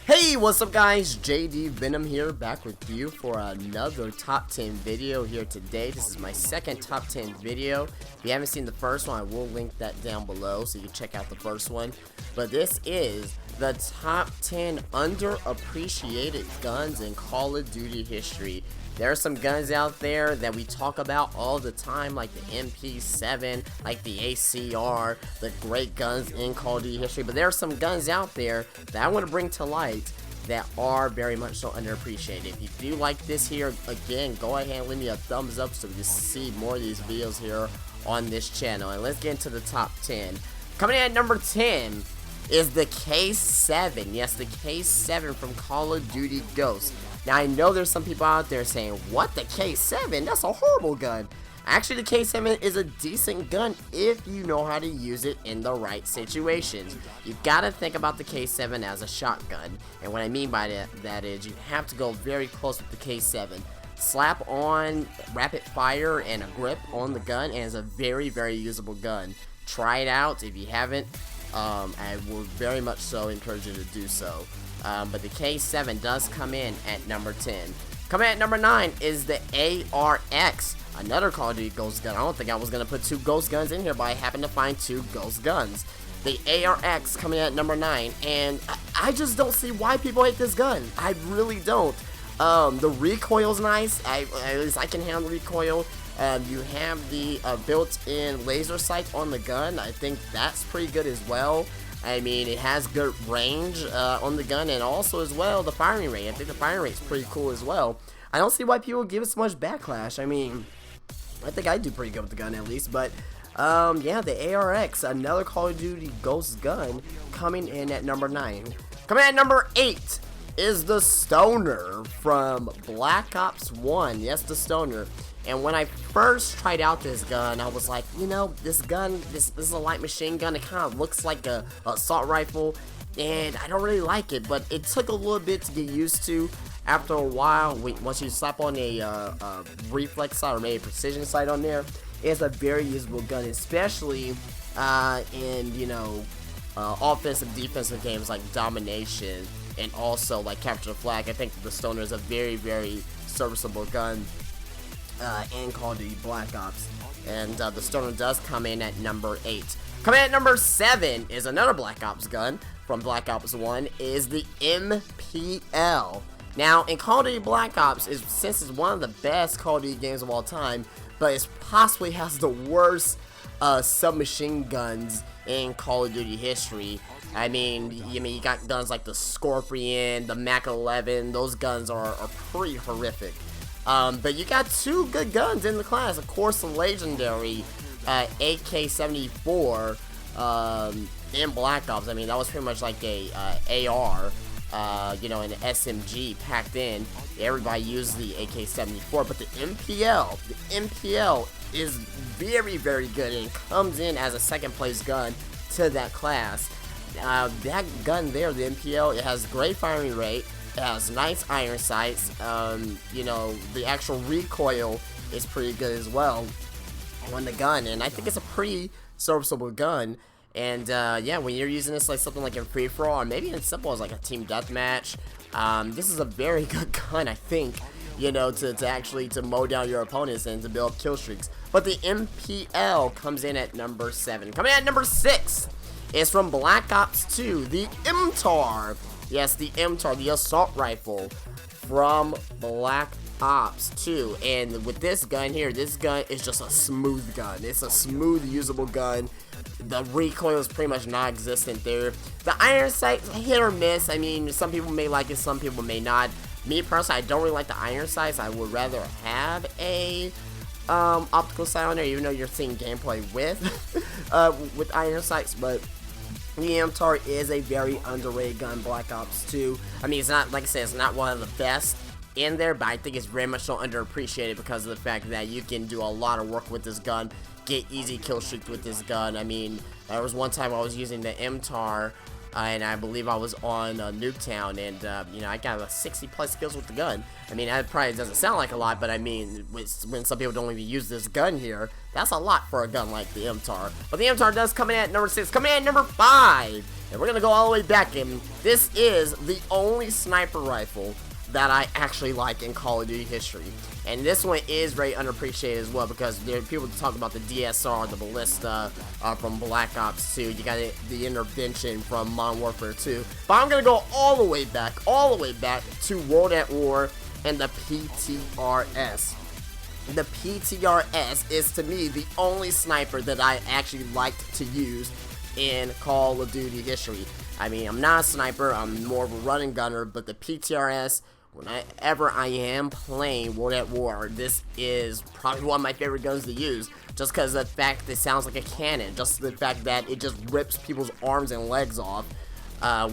Hey, what's up guys? JD Venom here, back with you for another top 10 video here today. This is my second top 10 video. If you haven't seen the first one, I will link that down below so you can check out the first one. But this is the top 10 underappreciated guns in Call of Duty history. There are some guns out there that we talk about all the time, like the MP7, like the ACR, the great guns in Call of Duty history. But there are some guns out there that I want to bring to light that are very much so underappreciated. If you do like this here, again, go ahead and leave me a thumbs up so we can see more of these videos here on this channel. And let's get into the top 10. Coming in at number 10 is the K7. Yes, the K7 from Call of Duty Ghosts. Now, I know there's some people out there saying, what, the K7? That's a horrible gun. Actually, the K7 is a decent gun if you know how to use it in the right situations. You've got to think about the K7 as a shotgun. And what I mean by that is you have to go very close with the K7. Slap on rapid fire and a grip on the gun, and it's a very, very usable gun. Try it out if you haven't. I will very much so encourage you to do so. But the K7 does come in at number 10. Coming at number 9 is the ARX, another Call of Duty Ghost gun. I don't think I was going to put two Ghost guns in here, but I happened to find two Ghost guns. The ARX coming at number 9, and I just don't see why people hate this gun. I really don't. The recoil's nice. At least I can handle recoil. You have the built-in laser sight on the gun. I think that's pretty good as well. I mean, it has good range on the gun, and also as well the firing rate. I think the firing rate's pretty cool as well. I don't see why people give it so much backlash. I mean, I think I do pretty good with the gun at least. But yeah, the ARX, another Call of Duty Ghost gun, coming in at number 9. Coming at number 8 is the Stoner from Black Ops 1. Yes, the Stoner. And when I first tried out this gun, I was like, you know, this gun, this is a light machine gun. It kind of looks like a assault rifle, and I don't really like it. But it took a little bit to get used to. After a while, once you slap on a reflex sight or maybe a precision sight on there, it's a very usable gun, especially in, you know, offensive, defensive games like Domination and also like Capture the Flag. I think the Stoner is a very, very serviceable gun in Call of Duty Black Ops, and the Stoner does come in at number 8. Coming at number 7 is another Black Ops gun from Black Ops 1, is the MPL. Now, in Call of Duty Black Ops, since it's one of the best Call of Duty games of all time, but it possibly has the worst submachine guns in Call of Duty history. I mean, you got guns like the Scorpion, the Mac 11. Those guns are pretty horrific. But you got two good guns in the class. Of course, the legendary AK-74 in Black Ops. I mean, that was pretty much like a AR, you know, an SMG packed in. Everybody used the AK-74, but the MPL is very, very good, and it comes in as a second place gun to that class. That gun there, the MPL, it has great firing rate. It has nice iron sights. You know, the actual recoil is pretty good as well on the gun, and I think it's a pretty serviceable gun. And yeah, when you're using this like something like in free for all, or maybe as simple as like a team deathmatch, this is a very good gun, I think. You know, to actually mow down your opponents and to build up kill streaks. But the MPL comes in at number 7. Coming in at number 6 is from Black Ops 2, the MTAR. Yes, the MTAR, the assault rifle from Black Ops 2. And with this gun here, this gun is just a smooth gun. It's a smooth, usable gun. The recoil is pretty much non-existent there. The iron sight, hit or miss. I mean, some people may like it, some people may not. Me personally, I don't really like the iron sights. I would rather have a optical sight on there, even though you're seeing gameplay with iron sights. But the MTAR is a very underrated gun, Black Ops 2. I mean, it's not, like I said, it's not one of the best in there, but I think it's very much so underappreciated because of the fact that you can do a lot of work with this gun, get easy kill streaks with this gun. I mean, there was one time I was using the MTAR, and I believe I was on Nuketown, and you know, I got 60 plus kills with the gun. I mean, that probably doesn't sound like a lot, but I mean, when some people don't even use this gun here, that's a lot for a gun like the MTAR. But the MTAR does come in at number 6. Coming in at number 5 And we're gonna go all the way back, and this is the only sniper rifle that I actually like in Call of Duty history. And this one is very underappreciated as well, because there are people talk about the DSR, the Ballista from Black Ops 2. You got the Intervention from Modern Warfare 2. But I'm gonna go all the way back to World at War and the PTRS. The PTRS is, to me, the only sniper that I actually liked to use in Call of Duty history. I mean, I'm not a sniper, I'm more of a running gunner, but the PTRS, whenever I am playing World at War, this is probably one of my favorite guns to use, just because of the fact that it sounds like a cannon, just the fact that it just rips people's arms and legs off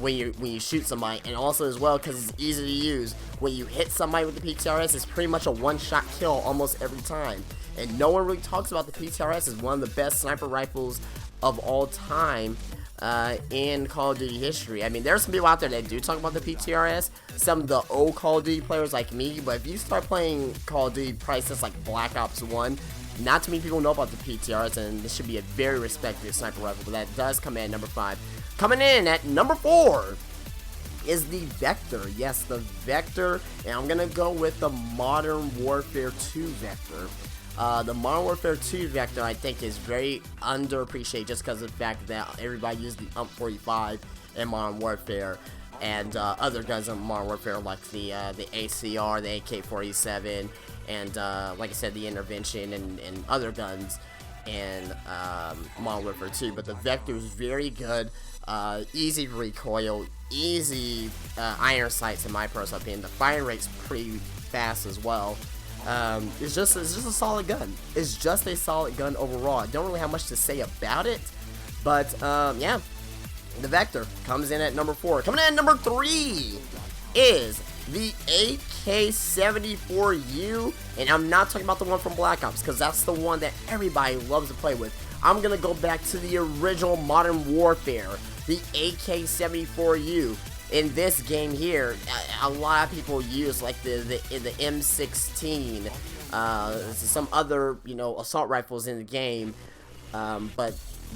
when you shoot somebody, and also as well because it's easy to use. When you hit somebody with the PTRS, it's pretty much a one-shot kill almost every time, and no one really talks about the PTRS as one of the best sniper rifles of all time in Call of Duty history. I mean, there's some people out there that do talk about the PTRS, some of the old Call of Duty players like me, but if you start playing Call of Duty probably since like Black Ops 1, not too many people know about the PTRS, and this should be a very respected sniper rifle, but that does come in at number 5. Coming in at number 4 is the Vector. Yes, the Vector, and I'm gonna go with the Modern Warfare 2 Vector. The Modern Warfare 2 Vector, I think, is very underappreciated just because of the fact that everybody used the UMP-45 in Modern Warfare, and other guns in Modern Warfare like the ACR, the AK-47, and like I said, the Intervention and other guns in Modern Warfare 2. But the Vector is very good, easy recoil, easy iron sights in my personal opinion. The fire rate's pretty fast as well. It's just a solid gun. It's just a solid gun overall. I don't really have much to say about it, but yeah, the Vector comes in at number 4. Coming in at number 3 is the AK-74U, and I'm not talking about the one from Black Ops, because that's the one that everybody loves to play with. I'm gonna go back to the original Modern Warfare, the AK-74U. In this game here, a lot of people use like the M16, some other assault rifles in the game, but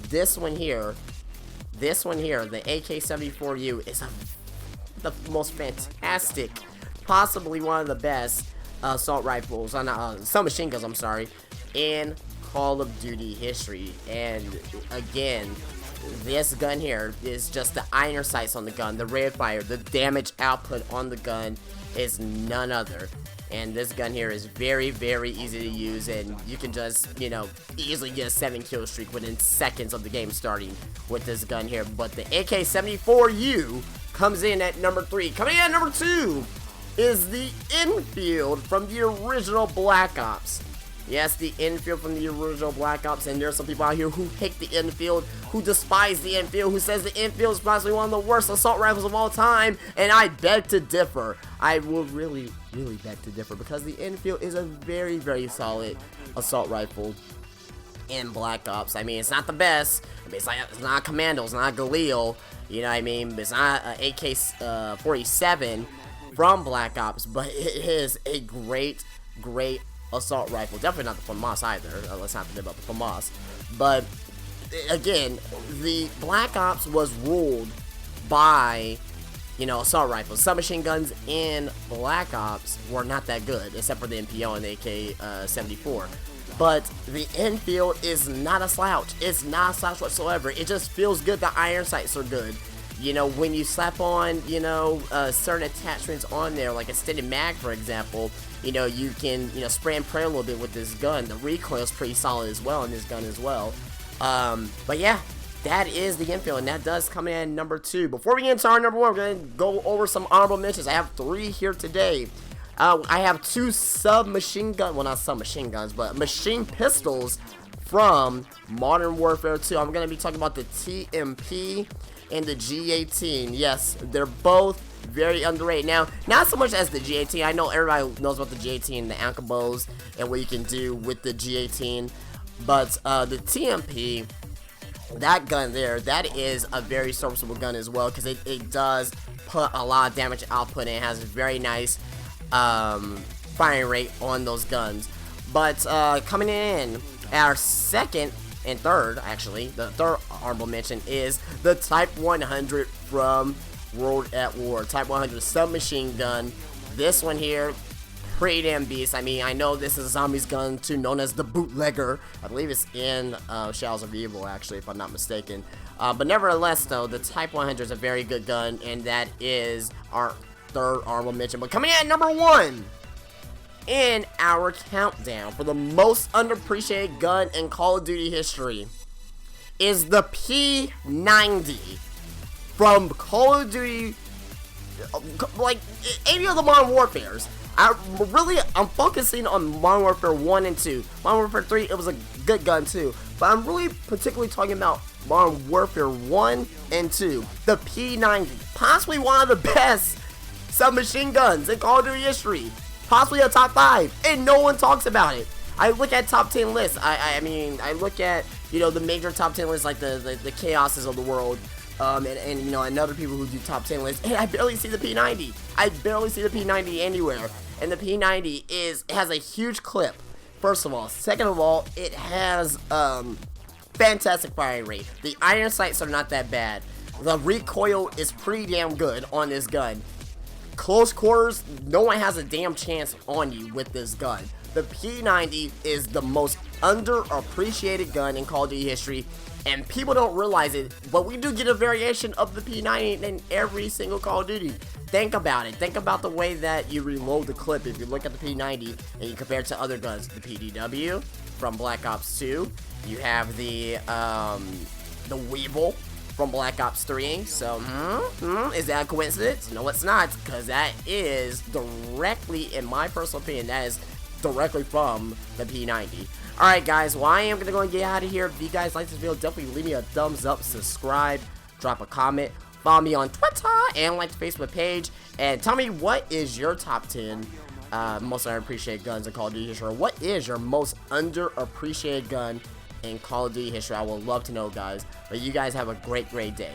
this one here, the AK-74U is the most fantastic, possibly one of the best assault rifles, submachine guns, I'm sorry, in Call of Duty history. And again, this gun here is just the iron sights on the gun, the rate of fire, the damage output on the gun is none other. And this gun here is very, very easy to use, and you can just, easily get a 7-kill streak within seconds of the game starting with this gun here. But the AK-74U comes in at number 3. Coming in at number 2 is the Infield from the original Black Ops. Yes, the Infield from the original Black Ops, and there are some people out here who hate the Infield, who despise the Infield, who says the Infield is possibly one of the worst assault rifles of all time, and I beg to differ. I will really, really beg to differ, because the Infield is a very, very solid assault rifle in Black Ops. I mean, it's not the best. I mean, it's not a Commando, it's not a Galil, you know what I mean? It's not an AK-47 from Black Ops, but it is a great, great assault rifle. Definitely not the FAMAS either. Let's not forget about the FAMAS. But again, the Black Ops was ruled by assault rifles. Submachine guns in Black Ops were not that good, except for the MPO and the AK-74. But the Infield is not a slouch. It's not a slouch whatsoever. It just feels good. The iron sights are good. When you slap on, certain attachments on there, like a extended mag, for example, you can, spray and pray a little bit with this gun. The recoil is pretty solid as well in this gun as well. But yeah, that is the Infield, and that does come in at number 2. Before we get into our number 1, we're going to go over some honorable mentions. I have 3 here today. I have 2 submachine gun, well, not submachine guns, but machine pistols from Modern Warfare 2. I'm going to be talking about the TMP and the G18. Yes, they're both very underrated. Now, not so much as the G18. I know everybody knows about the G18 and the ankle bows and what you can do with the G18, but the TMP, that gun there, that is a very serviceable gun as well, because it does put a lot of damage output, and it has a very nice firing rate on those guns. But coming in at our second and third, actually, the third honorable mention is the Type 100 from World at War. Type 100 submachine gun. This one here, pretty damn beast. I mean, I know this is a zombies gun too, known as the bootlegger. I believe it's in Shadows of Evil, actually, if I'm not mistaken. But nevertheless, though, the Type 100 is a very good gun, and that is our third honorable mention. But coming in at number 1 in our countdown for the most underappreciated gun in Call of Duty history is the P90 from Call of Duty, like any of the Modern Warfares. I'm focusing on Modern Warfare 1 and 2. Modern Warfare 3, it was a good gun too, but I'm really particularly talking about Modern Warfare 1 and 2. The P90, possibly one of the best submachine guns in Call of Duty history. Possibly a top 5, and no one talks about it. I look at top 10 lists. I mean, I look at, you know, the major top 10 lists, like the Chaoses of the world, and you know, and other people who do top 10 lists, and I barely see the P90. I barely see the P90 anywhere. And the P90 has a huge clip, first of all. Second of all, it has fantastic firing rate. The iron sights are not that bad. The recoil is pretty damn good on this gun. Close quarters, no one has a damn chance on you with this gun. The P90 is the most underappreciated gun in Call of Duty history, and people don't realize it, but we do get a variation of the P90 in every single Call of Duty. Think about it. Think about the way that you reload the clip. If you look at the P90 and you compare it to other guns, the PDW from Black Ops 2, you have the Weevil from Black Ops 3. So, is that a coincidence? No, it's not, because that is directly, in my personal opinion, that is directly from the P90. Alright, guys, well, I am going to go and get out of here. If you guys like this video, definitely leave me a thumbs up, subscribe, drop a comment, follow me on Twitter, and like the Facebook page, and tell me what is your top 10 most underappreciated guns in Call of Duty history, or what is your most underappreciated gun in Call of Duty history. I would love to know, guys. But you guys have a great day.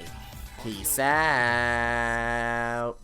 Peace out.